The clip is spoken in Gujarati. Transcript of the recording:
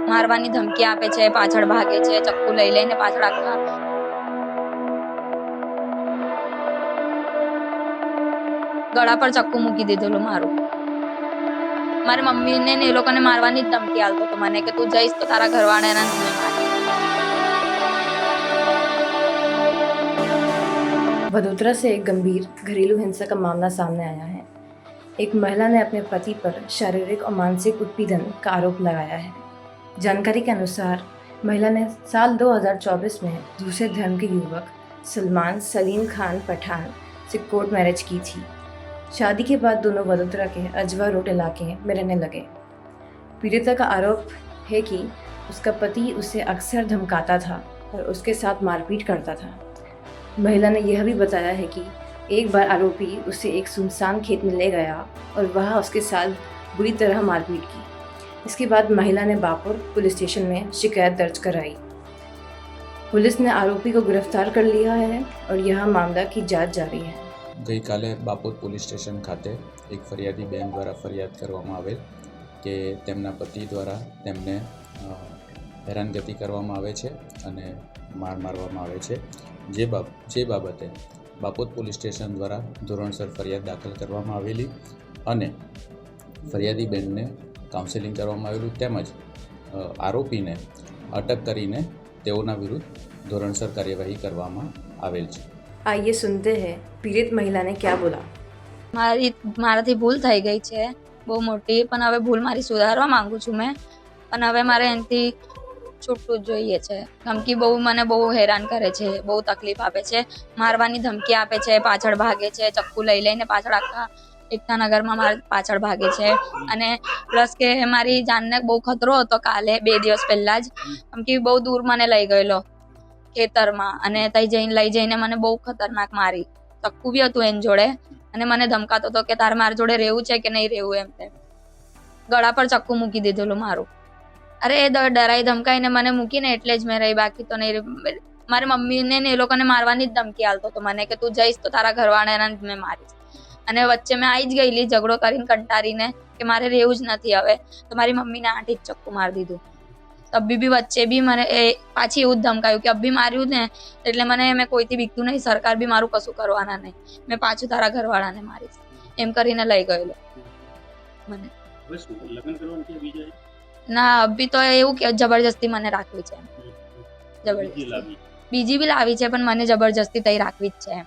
મારવાની ધમકી આપે છે, પાછળ ભાગે છે, ચક્કુ લઈ લઈને પાછળ આખા ગળા પર ચક્કુ મૂકી દીધેલું મારું. મારી મમ્મીને ને એ લોકોને મારવાની જ ધમકી આલતો હતો મને કે તું જઈશ તો તારા ઘરવાળાને वडोदरा से एक गंभीर घरेलू हिंसा का मामला सामने आया है। एक महिला ने अपने पति पर शारीरिक और मानसिक उत्पीड़न का आरोप लगाया है। जानकारी के अनुसार महिला ने साल 2024 में दूसरे धर्म के युवक सलमान सलीम खान पठान से कोर्ट मैरिज की थी। शादी के बाद दोनों वडोदरा के अजवा रोड इलाके में रहने लगे। पीड़िता का आरोप है कि उसका पति उसे अक्सर धमकाता था और उसके साथ मारपीट करता था। महिला ने यह भी बताया है कि एक बार आरोपी उसे एक सुनसान खेत में ले गया और वहाँ उसके साथ बुरी तरह मारपीट की। इसके बाद महिला ने बापुर पुलिस स्टेशन में शिकायत दर्ज कराई। पुलिस ने आरोपी को गिरफ्तार कर लिया है और यह मामला की जांच जारी है। गई काले बापुर पुलिस स्टेशन खाते एक फरियादी बेन द्वारा फरियाद करवामां आवेल के तेमना पति द्वारा तेमने हैरानगति करवामां आवे छे अने मार मारवामां आवे छे। जे बाबते बापोद पुलिस स्टेशन द्वारा धोरणसर फरियाद दाखल करवामां आवेली अने फरियादी बेनने काउंसेलिंग करवामां आवेलुं તેમજ आरोपीने अटक करीने तेओना विरुद्ध धोरणसर कार्यवाही करवामां आवेल छे। आइए सुनते हैं पीड़ित महिला ने क्या बोला। મારાથી ભૂલ થઈ ગઈ છે બહુ મોટી, પણ હવે ભૂલ મારી સુધારવા માંગુ છું મેં, પણ હવે મારે એનાથી છૂટવું જોઈએ છે. ધમકી બહુ મને બહુ હેરાન કરે છે, બહુ તકલીફ આપે છે, મારવાની ધમકી આપે છે, પાછળ ભાગે છે, ચક્કુ લઈ લઈને પાછળ આખા એકતા નગરમાં મારા પાછળ ભાગે છે અને પ્લસ કે મારી જાનને બહુ ખતરો હતો કાલે 2 દિવસ પહેલા જ, કેમ કે બહુ દૂર મને લઈ ગયેલો ખેતરમાં અને ત્યાં લઈ જઈને મને બહુ ખતરનાક મારી, ચક્કુ બી હતું એની જોડે અને મને ધમકાતો હતો કે તારે મારી જોડે રહેવું છે કે નહીં રહેવું એમ તેમ. ગળા પર ચક્કુ મૂકી દીધેલું મારું. અરે એ ડરાઈ ધમકાઈને મને મૂકીને એટલે જ મેં રહી, બાકી તો નહીં. મારી મમ્મીને ને એ લોકોને મારવાની જ ધમકી આલતો હતો મને કે તું જઈશ તો તારા ઘરવાળાને મેં મારીશ. અને વચ્ચે મેં આવી જ ગયેલી ઝઘડો કરીને કંટારીને કે મારે રહેવું જ નથી હવે, તો મારી મમ્મીને 8 ઇંચ ચક્કુ મારી દીધું. અભી બી વચ્ચે બી મને એ પાછી એવું જ ધમકાયું કે અભી માર્યું ને એટલે મને મેં કોઈથી બીકતું નહીં, સરકાર બી મારું કશું કરવાના નહીં, મેં પાછું તારા ઘરવાળાને મારીશ એમ કરીને લઈ ગયેલો મને. ના અભી તો એવું કે જબરજસ્તી મને રાખવી છે, જબરજસ્તી બીજી બી લાવી છે પણ મને જબરજસ્તી તઈ રાખવી જ છે એમ.